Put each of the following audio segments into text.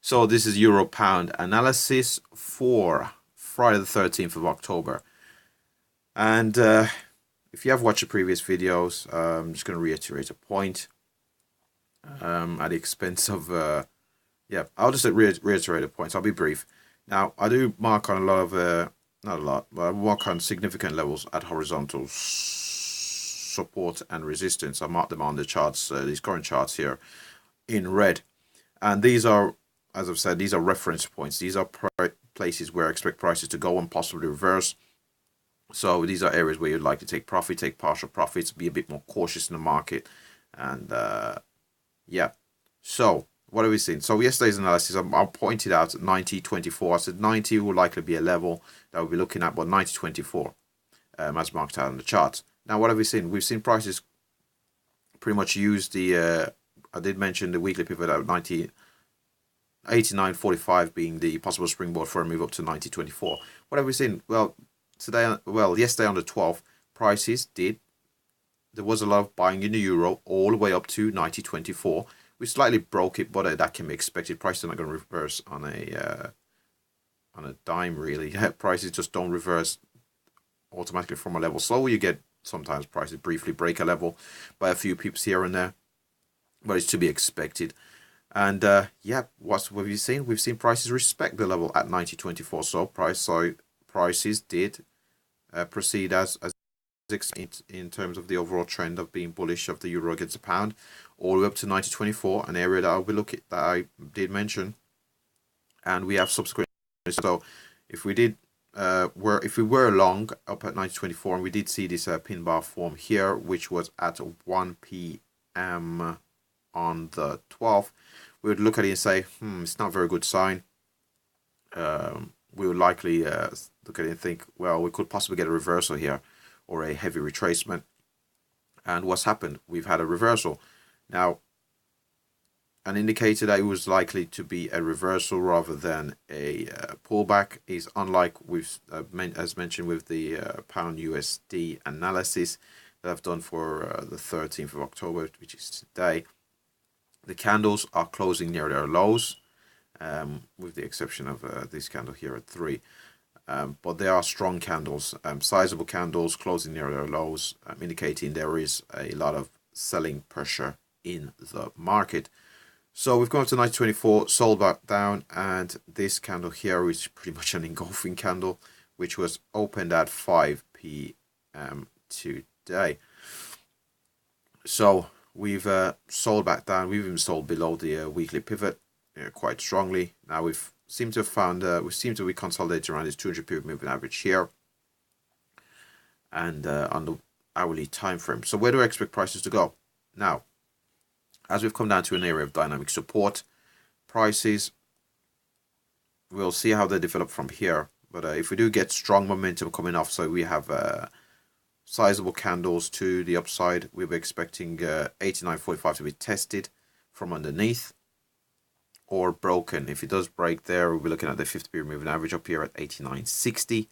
So this is Euro Pound analysis for Friday the 13th of October. And if you have watched the previous videos, I'm just going to reiterate a point at the expense of, I'll just reiterate a point. I'll be brief. Now, I do mark on a lot of, not a lot, but I mark on significant levels at horizontal support and resistance. I mark them on the charts, these current charts here in red. And these are, as I've said, these are reference points. These are places where I expect prices to go and possibly reverse. So these are areas where you'd like to take profit, take partial profits, be a bit more cautious in the market. And so what have we seen? So yesterday's analysis, I pointed out 90.24. I said 90 will likely be a level that we'll be looking at, but 90.24 as marked out on the charts. Now, what have we seen? We've seen prices pretty much use the, I did mention the weekly pivot at 89.45 being the possible springboard for a move up to 90.24. What have we seen? Well, yesterday on the 12th, prices there was a lot of buying in the euro all the way up to 90.24. We slightly broke it, but that can be expected. Prices are not going to reverse on a dime, really. Prices just don't reverse automatically from a level. So you get sometimes prices briefly break a level by a few pips here and there, but it's to be expected. And what have you seen? We've seen prices respect the level at 90.24. So prices did proceed as in terms of the overall trend of being bullish of the euro against the pound, all the way up to 90.24, an area that I'll be looking that I did mention, and we have subsequent. So if we did if we were long up at 90.24, and we did see this pin bar form here, which was at 1 p.m. on the 12th, we would look at it and say, it's not a very good sign. We would likely look at it and think, well, we could possibly get a reversal here or a heavy retracement. And what's happened? We've had a reversal. Now, an indicator that it was likely to be a reversal rather than a pullback is unlike as mentioned with the pound USD analysis that I've done for the 13th of October, which is today. The candles are closing near their lows, with the exception of this candle here at 3. But they are strong candles, sizable candles closing near their lows, indicating there is a lot of selling pressure in the market. So we've gone to 90.24, sold back down, and this candle here is pretty much an engulfing candle, which was opened at 5 p.m. today. So we've sold back down. We've even sold below the weekly pivot quite strongly. Now we seem to have found we seem to be consolidating around this 200 period moving average here, and on the hourly time frame. So where do I expect prices to go? Now, as we've come down to an area of dynamic support, prices, we'll see how they develop from here. But if we do get strong momentum coming off, so we have sizable candles to the upside, we were expecting 89.45 to be tested from underneath or broken. If it does break there, we'll be looking at the 50 period moving average up here at 89.60.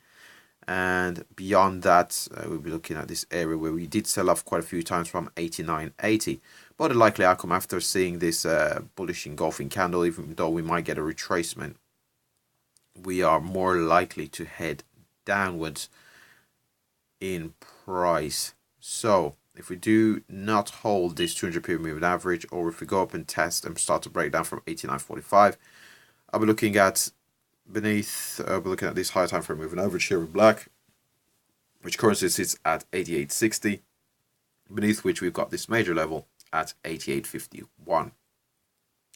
And beyond that, we'll be looking at this area where we did sell off quite a few times from 89.80. But the likely outcome after seeing this bullish engulfing candle, even though we might get a retracement, we are more likely to head downwards in price. So if we do not hold this 200 period moving average, or if we go up and test and start to break down from 89.45, I'll be looking at beneath, we're looking at this higher time frame moving average here in black, which currently sits at 88.60, beneath which we've got this major level at 88.51.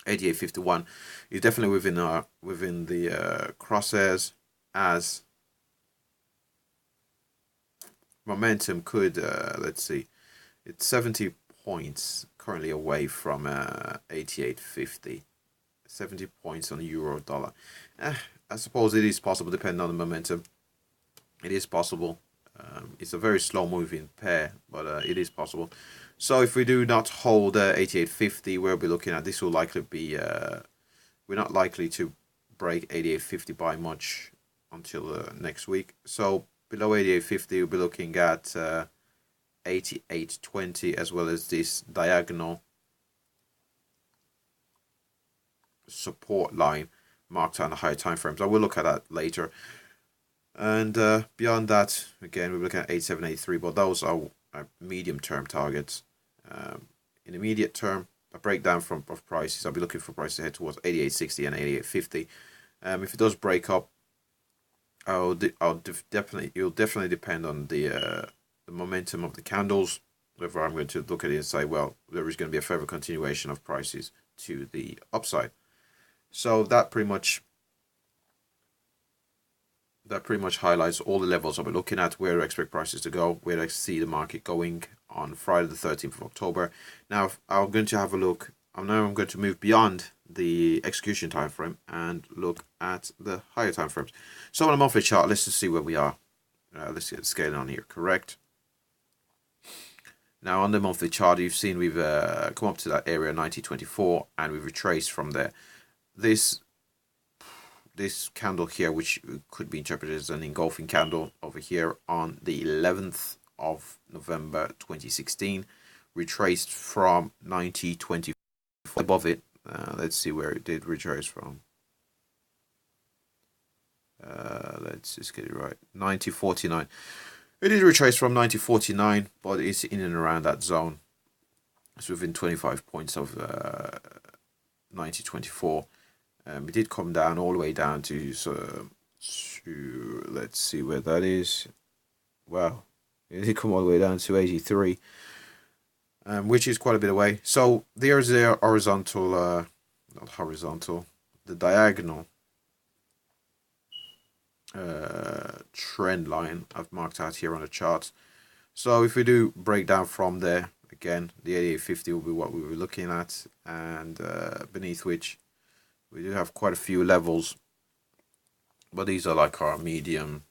88.51 is definitely within the crosshairs, as momentum could let's see, it's 70 points currently away from 88.50. 70 points on the euro dollar. I suppose it is possible, depending on the momentum. It is possible. It's a very slow moving pair, but it is possible. So if we do not hold 88.50, we'll be looking at, this will likely be, we're not likely to break 88.50 by much until next week. So below 88.50, we'll be looking at 88.20, as well as this diagonal support line marked on the higher time frames. I will look at that later. And beyond that, again, we're looking at 8783, but those are medium-term targets. In immediate term, a breakdown of prices, I'll be looking for prices to head towards 8860 and 8850. If it does break up, it'll definitely depend on the momentum of the candles, whether I'm going to look at it and say, well, there is going to be a further continuation of prices to the upside. So that pretty much highlights all the levels I'll be looking at, where I expect prices to go, where I see the market going on Friday the 13th of October. Now I'm going to have a look. I'm going to move beyond the execution time frame and look at the higher time frames. So on a monthly chart, let's just see where we are. Let's get the scaling on here correct. Now on the monthly chart, you've seen we've come up to that area 9024 and we've retraced from there. This candle here, which could be interpreted as an engulfing candle over here on the 11th of November 2016, retraced from 9024 above it. Let's see where it did retrace from. Let's just get it right. 9049. It did retrace from 9049, but it's in and around that zone. It's within 25 points of 9024. It did come down all the way down to let's see where that is. Wow, it did come all the way down to 83, which is quite a bit away. So there's the horizontal, not horizontal, the diagonal trend line I've marked out here on the chart. So if we do break down from there, again, the 8850 will be what we were looking at, and beneath which we do have quite a few levels, but these are like our medium.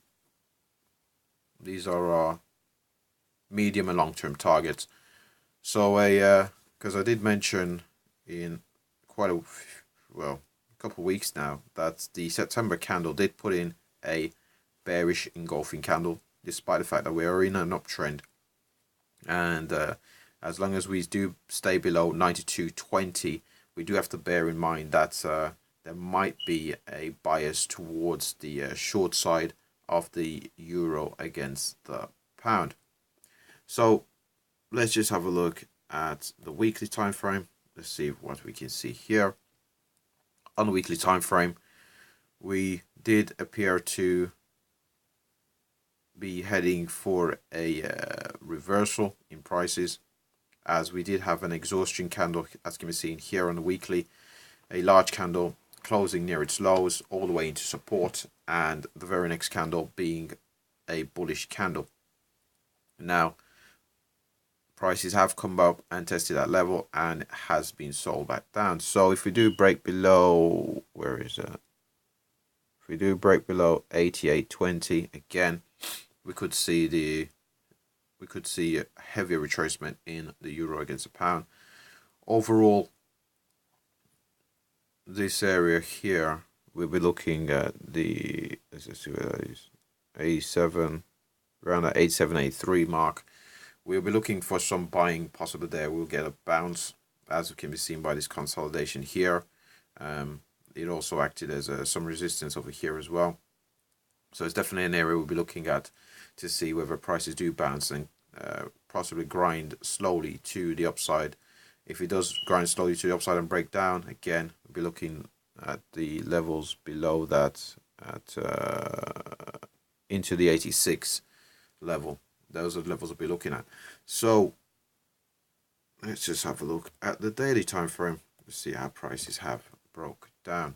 These are our medium and long-term targets. So because I did mention in quite a couple of weeks now that the September candle did put in a bearish engulfing candle, despite the fact that we are in an uptrend, and as long as we do stay below 92.20, we do have to bear in mind that there might be a bias towards the short side of the euro against the pound. So let's just have a look at the weekly time frame. Let's see what we can see here. On the weekly time frame, we did appear to be heading for a reversal in prices, as we did have an exhaustion candle, as can be seen here on the weekly, a large candle closing near its lows all the way into support, and the very next candle being a bullish candle. Now prices have come up and tested that level and has been sold back down. So if we do break below, where is that? If we do break below 88.20, again, we could see a heavier retracement in the euro against the pound. Overall, this area here, we'll be looking at the, let's just see where that is, 87, around that 8783 mark. We'll be looking for some buying possible there. We'll get a bounce, as can be seen by this consolidation here. It also acted as some resistance over here as well. So it's definitely an area we'll be looking at to see whether prices do bounce and possibly grind slowly to the upside. If it does grind slowly to the upside and break down, again, we'll be looking at the levels below that, at into the 86 level. Those are the levels we'll be looking at. So let's just have a look at the daily time frame to see how prices have broke down.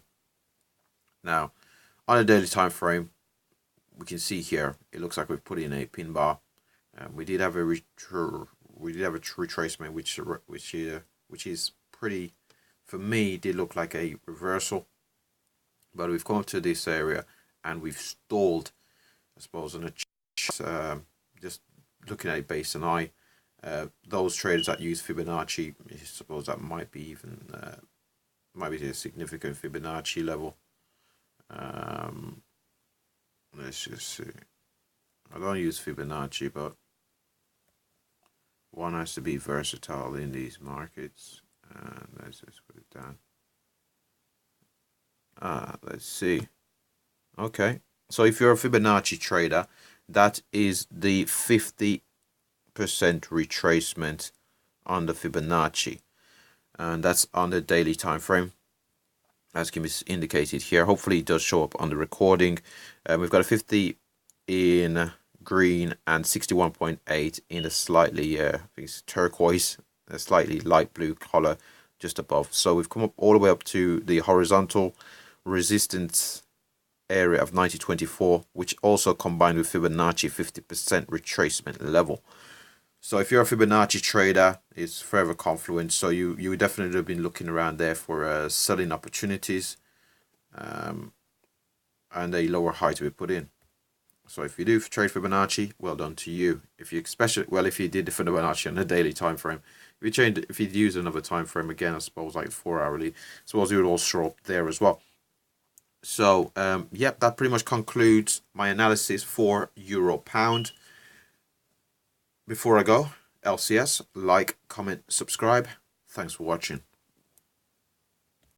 Now, on a daily time frame, we can see here it looks like we've put in a pin bar. We did have a retracement, which is pretty, for me, did look like a reversal. But we've come up to this area and we've stalled, I suppose, on a just looking at it based on eye. Those traders that use Fibonacci, I suppose that might be even might be a significant Fibonacci level. Let's just see. I don't use Fibonacci, but one has to be versatile in these markets. And let's just put it down. Let's see. Okay, so if you're a Fibonacci trader, that is the 50% retracement on the Fibonacci, and that's on the daily time frame, as can be indicated here. Hopefully it does show up on the recording. We've got a 50 in green and 61.8 in a slightly I think it's turquoise, a slightly light blue color just above. So we've come up all the way up to the horizontal resistance area of 9024, which also combined with Fibonacci 50% retracement level. So if you're a Fibonacci trader, it's forever confluent. So you definitely have been looking around there for selling opportunities, and a lower high to be put in. So if you do trade Fibonacci, well done to you. If you if you did the Fibonacci on a daily time frame, if you'd use another time frame again, I suppose like 4 hourly, I suppose you would all show up there as well. So yep, that pretty much concludes my analysis for Euro Pound. Before I go, LCS, like, comment, subscribe. Thanks for watching.